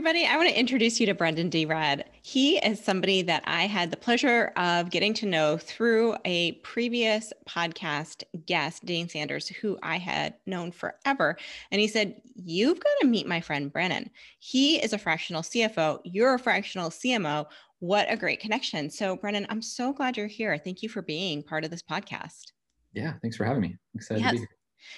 everybody. I want to introduce you to Brennan de Raad. He is somebody that I had the pleasure of getting to know through a previous podcast guest, Dane Sanders, who I had known forever. And he said, "You've got to meet my friend Brennan. He is a fractional CFO. You're a fractional CMO. What a great connection." So, Brennan, I'm so glad you're here. Thank you for being part of this podcast. Yeah, thanks for having me. I'm excited to be here.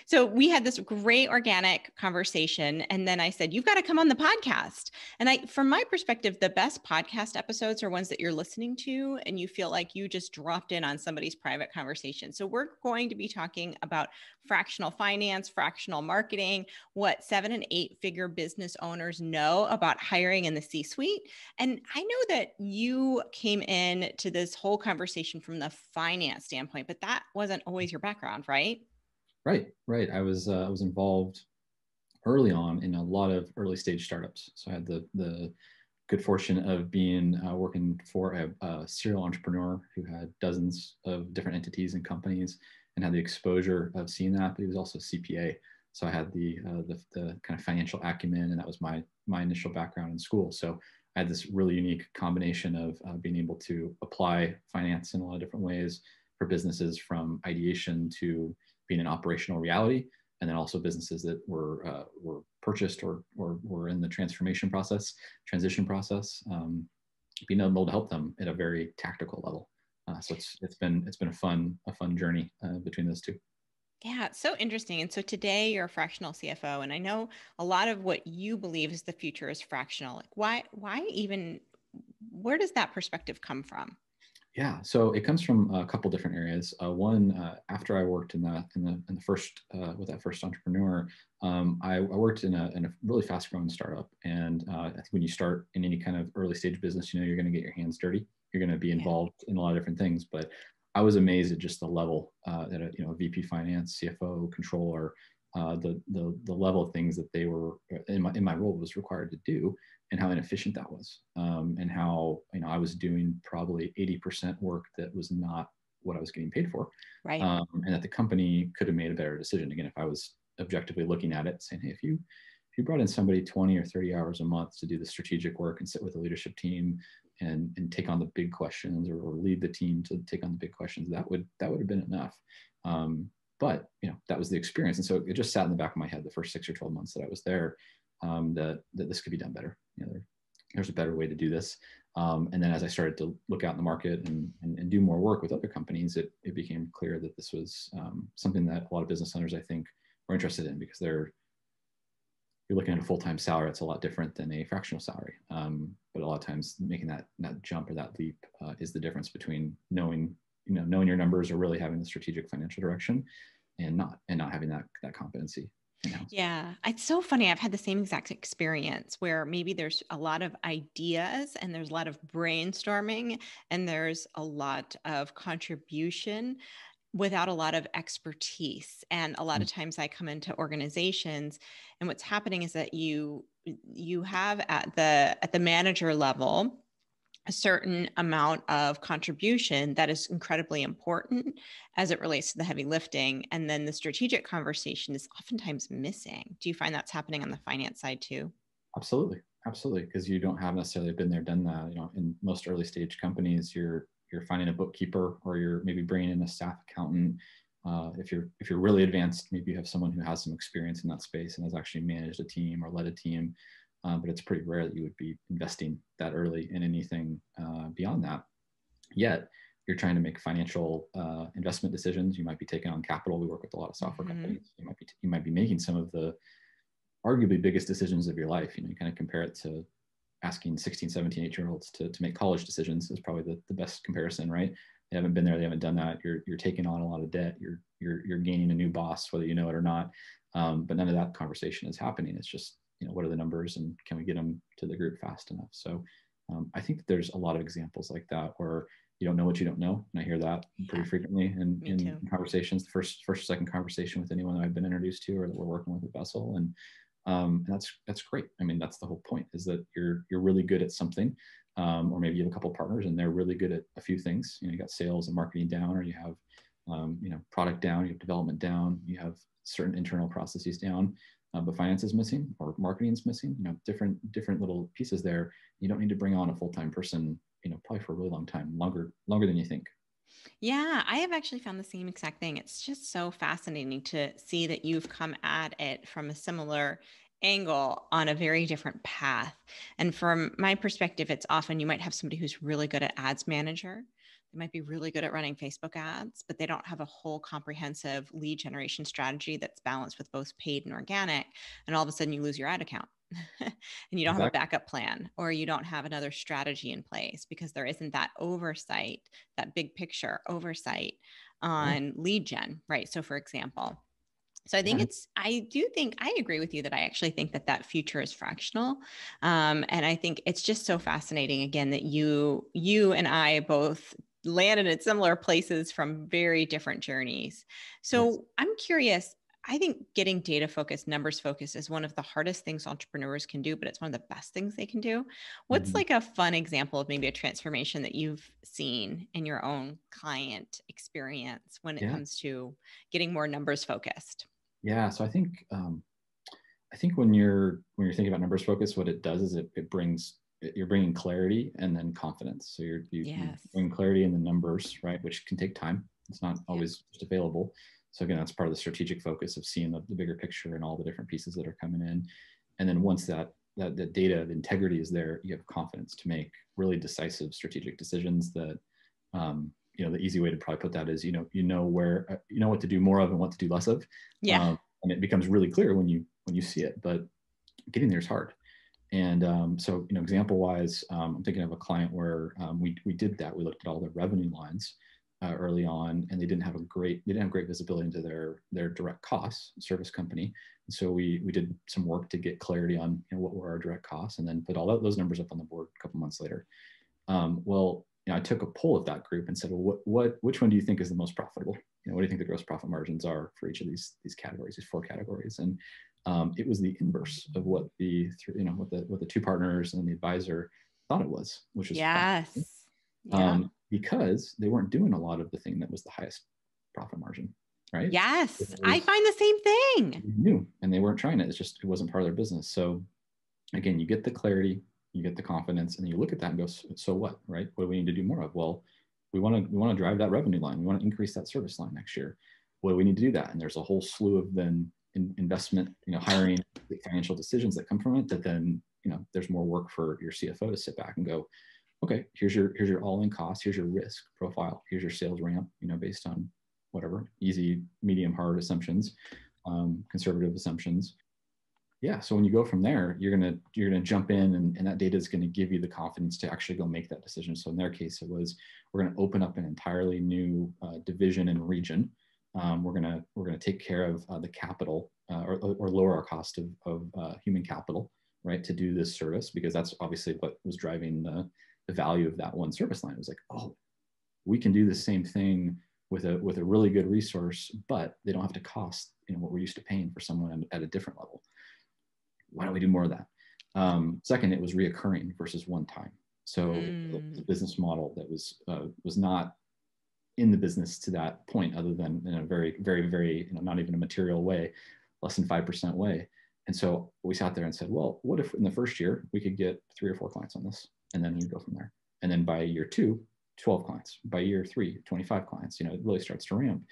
So we had this great organic conversation. And then I said, "You've got to come on the podcast." And from my perspective, the best podcast episodes are ones that you're listening to and you feel like you just dropped in on somebody's private conversation. So we're going to be talking about fractional finance, fractional marketing, what 7 and 8 figure business owners know about hiring in the C-suite. And I know that you came in to this whole conversation from the finance standpoint, but that wasn't always your background, right? Right. I was involved early on in a lot of early stage startups. So I had the good fortune of being working for a serial entrepreneur who had dozens of different entities and companies, and had the exposure of seeing that. But he was also a CPA, so I had the kind of financial acumen, and that was my initial background in school. So I had this really unique combination of being able to apply finance in a lot of different ways for businesses, from ideation to being an operational reality, and then also businesses that were purchased or were in the transition process, being able to help them at a very tactical level. So it's been a fun journey between those two. Yeah, it's so interesting. And so today you're a fractional CFO, and I know a lot of what you believe is the future is fractional. Like why even, where does that perspective come from? Yeah, so it comes from a couple different areas. One, after I worked in the first with that first entrepreneur, I worked in a really fast growing startup. And I think when you start in any kind of early stage business, you're going to get your hands dirty. You're going to be involved in a lot of different things. But I was amazed at just the level that a VP finance, CFO, controller, the level of things that they were in my role was required to do, and how inefficient that was, and how I was doing probably 80% work that was not what I was getting paid for, right? And that the company could have made a better decision. Again, if I was objectively looking at it, saying, hey, if you brought in somebody 20 or 30 hours a month to do the strategic work and sit with the leadership team and take on the big questions, or lead the team to take on the big questions, that would have been enough. But that was the experience, and so it just sat in the back of my head the first 6 or 12 months that I was there, that this could be done better. There's a better way to do this. And then as I started to look out in the market and do more work with other companies, it became clear that this was something that a lot of business owners, I think, were interested in, because you're looking at a full-time salary. It's a lot different than a fractional salary. But a lot of times making that jump or that leap is the difference between knowing your numbers, or really having the strategic financial direction, and not having that competency in-house. Yeah, it's so funny. I've had the same exact experience where maybe there's a lot of ideas and there's a lot of brainstorming and there's a lot of contribution without a lot of expertise. And a lot of times I come into organizations, and what's happening is that you have at the manager level a certain amount of contribution that is incredibly important as it relates to the heavy lifting. And then the strategic conversation is oftentimes missing. Do you find that's happening on the finance side too? Absolutely. Because you don't have necessarily been there, done that. In most early stage companies, you're finding a bookkeeper, or you're maybe bringing in a staff accountant. If you're really advanced, maybe you have someone who has some experience in that space and has actually managed a team or led a team. But it's pretty rare that you would be investing that early in anything beyond that. Yet you're trying to make financial investment decisions. You might be taking on capital. We work with a lot of software companies. You might be making some of the arguably biggest decisions of your life. You kind of compare it to asking 16, 17, 8-year-olds to make college decisions is probably the best comparison, right? They haven't been there. They haven't done that. You're taking on a lot of debt. You're gaining a new boss, whether you know it or not. But none of that conversation is happening. It's just, what are the numbers, and can we get them to the group fast enough? So I think that there's a lot of examples like that where you don't know what you don't know. And I hear that pretty frequently in conversations, the first or second conversation with anyone that I've been introduced to or that we're working with at Vessel. And that's great. I mean, that's the whole point, is that you're really good at something, or maybe you have a couple of partners and they're really good at a few things. You got sales and marketing down, or you have product down, you have development down, you have certain internal processes down. but finance is missing or marketing is missing, different little pieces there. You don't need to bring on a full-time person, probably for a really long time, longer than you think. Yeah, I have actually found the same exact thing. It's just so fascinating to see that you've come at it from a similar angle on a very different path. And from my perspective, it's often you might have somebody who's really good at ads manager. They might be really good at running Facebook ads, but they don't have a whole comprehensive lead generation strategy that's balanced with both paid and organic. And all of a sudden you lose your ad account. And you don't have a Exactly. backup plan, or you don't have another strategy in place because there isn't that oversight, that big picture oversight Yeah. on lead gen, right? So for example, so Yeah. I agree with you that I actually think that future is fractional. And I think it's just so fascinating again that you and I both landed at similar places from very different journeys. Yes. So I'm curious, I think getting data focused, numbers focused is one of the hardest things entrepreneurs can do, but it's one of the best things they can do. What's Mhm. like a fun example of maybe a transformation that you've seen in your own client experience when it Yeah. comes to getting more numbers focused? Yeah. So I think when you're thinking about numbers focus, what it does is it brings you're bringing clarity and then confidence. So you Yes. bring clarity in the numbers, right, which can take time. It's not Yeah. always just available. So again, that's part of the strategic focus of seeing the bigger picture and all the different pieces that are coming in. And then once that the data, the integrity is there, you have confidence to make really decisive strategic decisions that the easy way to probably put that is where what to do more of and what to do less of, Yeah. and it becomes really clear when you see it. But getting there is hard. And so example wise, I'm thinking of a client where we did that. We looked at all the revenue lines early on, and they didn't have great visibility into their direct costs, service company. And so we did some work to get clarity on what were our direct costs, and then put all those numbers up on the board a couple months later. Well, I took a poll of that group and said, well, which one do you think is the most profitable? What do you think the gross profit margins are for each of these categories, these 4 categories? And it was the inverse of what the 2 partners and the advisor thought it was, which is fascinating. Yes. Yeah. Because they weren't doing a lot of the thing that was the highest profit margin, right? It Yes. I was find the same thing. new, and they weren't trying it. It wasn't part of their business. So again, you get the clarity, you get the confidence, and then you look at that and go, so what, right? What do we need to do more of? Well, we want to drive that revenue line. We want to increase that service line next year. What do we need to do that? And there's a whole slew of then investment, hiring, financial decisions that come from it. That then there's more work for your CFO to sit back and go, okay, here's your all-in cost, here's your risk profile, here's your sales ramp, based on whatever easy, medium, hard assumptions, conservative assumptions. Yeah, so when you go from there, you're gonna jump in, and that data is going to give you the confidence to actually go make that decision. So in their case, it was, we're going to open up an entirely new division and region. We're gonna take care of the capital, or lower our cost of human capital, right, to do this service, because that's obviously what was driving the value of that one service line. It was like, oh, we can do the same thing with a really good resource, but they don't have to cost what we're used to paying for someone at a different level. Why don't we do more of that? Second, it was reoccurring versus one time. So the business model that was not in the business to that point, other than in a very, very, very, not even a material way, less than 5% way. And so we sat there and said, well, what if in the first year we could get 3 or 4 clients on this, and then you go from there. And then by year 2, 12 clients. By year 3, 25 clients. It really starts to ramp,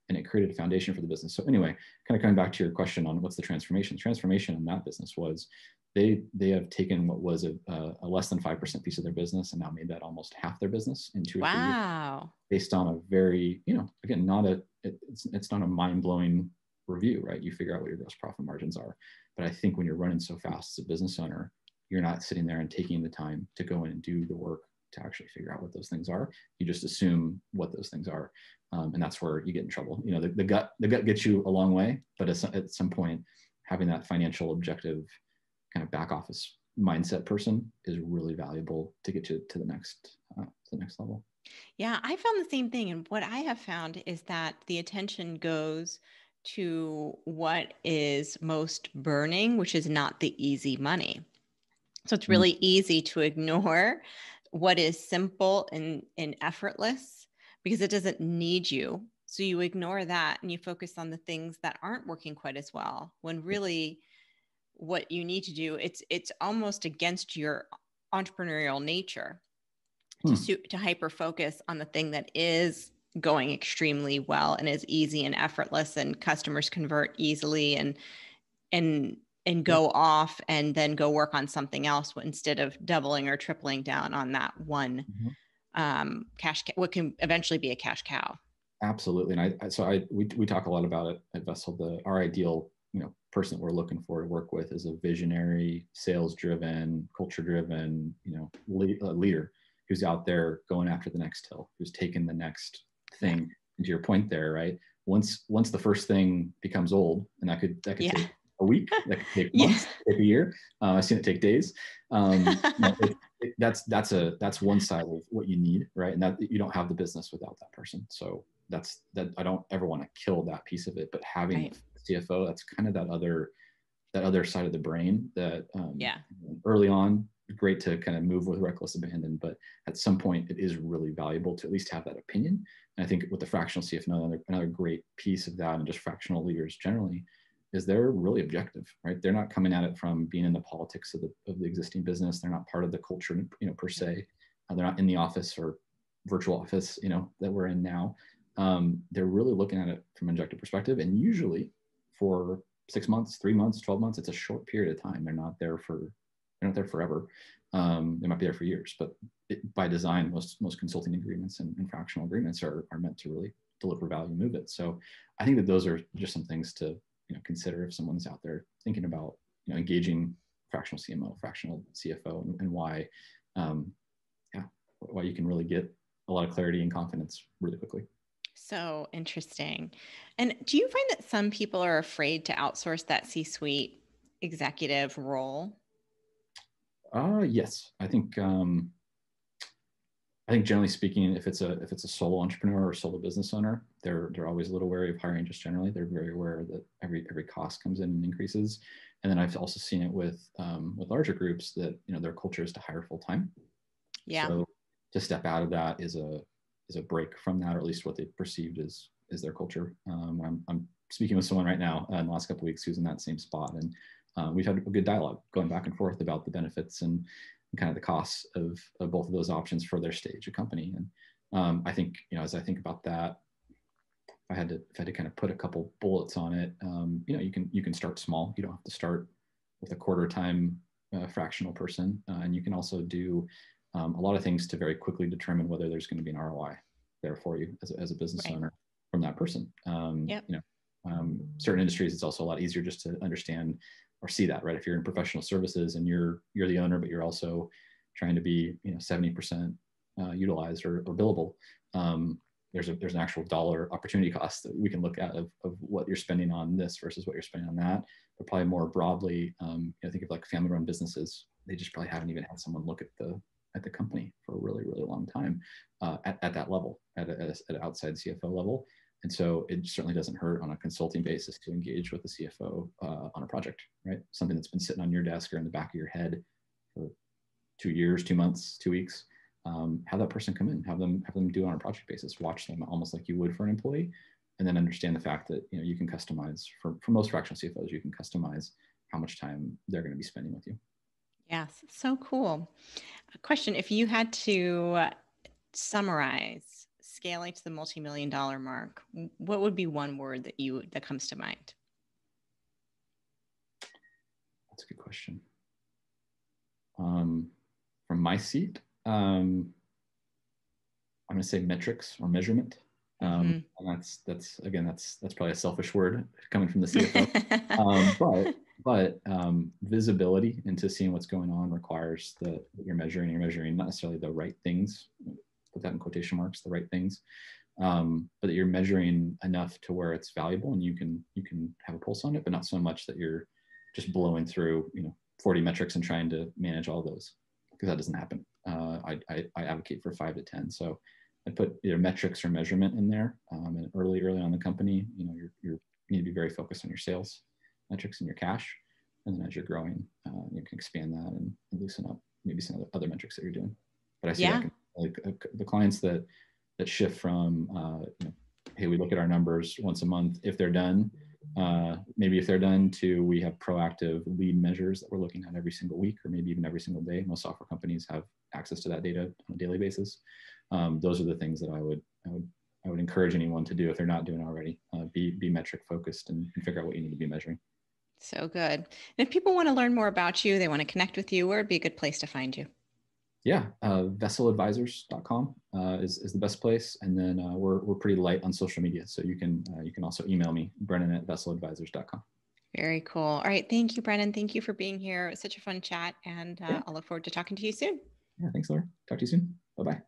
and it created a foundation for the business. So anyway, kind of coming back to your question on what's the transformation. The transformation in that business was they have taken what was a less than 5% piece of their business and now made that almost half their business in 2 or 3 years, Wow. based on a very, again, it's not a mind-blowing review, right? You figure out what your gross profit margins are. But I think when you're running so fast as a business owner, you're not sitting there and taking the time to go in and do the work to actually figure out what those things are. You just assume what those things are. And that's where you get in trouble. The gut gets you a long way, but at some point, having that financial objective kind of back office mindset person is really valuable to get you to the next level. Yeah, I found the same thing. And what I have found is that the attention goes to what is most burning, which is not the easy money. So it's Mm. really easy to ignore what is simple and effortless because it doesn't need you. So you ignore that and you focus on the things that aren't working quite as well, when really what you need to do, it's almost against your entrepreneurial nature to hyper focus on the thing that is going extremely well and is easy and effortless and customers convert easily and go off and then go work on something else instead of doubling or tripling down on that one what can eventually be a cash cow. Absolutely. And we talk a lot about it at Vessel. Our ideal, person that we're looking for to work with is a visionary, sales driven, culture driven, leader who's out there going after the next hill, who's taking the next thing. And to your point there, right? Once the first thing becomes old, and that could take a week, that could take months, take a year. I've seen it take days. That's one side of what you need, right? And that you don't have the business without that person. So that I don't ever want to kill that piece of it, but having the CFO, that's kind of that other side of the brain that early on, great to kind of move with reckless abandon, but at some point it is really valuable to at least have that opinion. And I think with the fractional CFO, another great piece of that, and just fractional leaders generally, is they're really objective, right? They're not coming at it from being in the politics of the existing business. They're not part of the culture, per se. They're not in the office or virtual office, that we're in now. They're really looking at it from an objective perspective. And usually for 6 months, 3 months, 12 months, it's a short period of time. They're not there forever. They might be there for years, but by design, most consulting agreements and fractional agreements are meant to really deliver value, move it. So I think that those are just some things to consider if someone's out there thinking about engaging fractional CMO, fractional CFO, and why you can really get a lot of clarity and confidence really quickly. So interesting. And do you find that some people are afraid to outsource that C-suite executive role? Yes, I think generally speaking, if it's a solo entrepreneur or solo business owner, they're always a little wary of hiring. Just generally, they're very aware that every cost comes in and increases. And then I've also seen it with larger groups that their culture is to hire full time. Yeah. So to step out of that is a break from that, or at least what they perceived is their culture. I'm speaking with someone right now in the last couple of weeks who's in that same spot, and we've had a good dialogue going back and forth about the benefits and kind of the costs of both of those options for their stage of company. And I think, as I think about that, if I had to kind of put a couple bullets on it, you can start small. You don't have to start with a quarter time fractional person. And you can also do a lot of things to very quickly determine whether there's going to be an ROI there for you as a business owner from that person. Certain industries, it's also a lot easier just to understand or see that, right? If you're in professional services and you're the owner, but you're also trying to be 70% utilized or billable, there's an actual dollar opportunity cost that we can look at of what you're spending on this versus what you're spending on that. But probably more broadly, think of like family-run businesses. They just probably haven't even had someone look at the company for a really, really long time at that level, at an outside CFO level. And so it certainly doesn't hurt on a consulting basis to engage with the CFO on a project, right? Something that's been sitting on your desk or in the back of your head for 2 years, 2 months, 2 weeks. Have that person come in, have them do it on a project basis, watch them almost like you would for an employee, and then understand the fact that you can customize for most fractional CFOs, you can customize how much time they're going to be spending with you. Yes, so cool. A question: if you had to summarize scaling to the multi-million-dollar mark, what would be one word that comes to mind? That's a good question. From my seat, I'm going to say metrics or measurement. And that's probably a selfish word coming from the CFO. But visibility into seeing what's going on requires that you're measuring not necessarily the right things, put that in quotation marks, the right things, but that you're measuring enough to where it's valuable and you can have a pulse on it, but not so much that you're just blowing through 40 metrics and trying to manage all those, because that doesn't happen. I advocate for 5 to 10. So I put either metrics or measurement in there. And early on in the company, you need to be very focused on your sales metrics and your cash. And then as you're growing, you can expand that and loosen up maybe some other metrics that you're doing. But I see that like the clients that shift from, hey, we look at our numbers once a month. If they're done, Maybe if they're done, 2, we have proactive lead measures that we're looking at every single week, or maybe even every single day. Most software companies have access to that data on a daily basis. Those are the things that I would encourage anyone to do if they're not doing it already. Be metric focused and figure out what you need to be measuring. So good. And if people want to learn more about you, they want to connect with you, where would be a good place to find you? Yeah, vesseladvisors.com is the best place. And then we're pretty light on social media. So you can also email me, Brennan@vesseladvisors.com. Very cool. All right. Thank you, Brennan. Thank you for being here. It was such a fun chat, and I'll look forward to talking to you soon. Yeah, thanks, Laura. Talk to you soon. Bye-bye.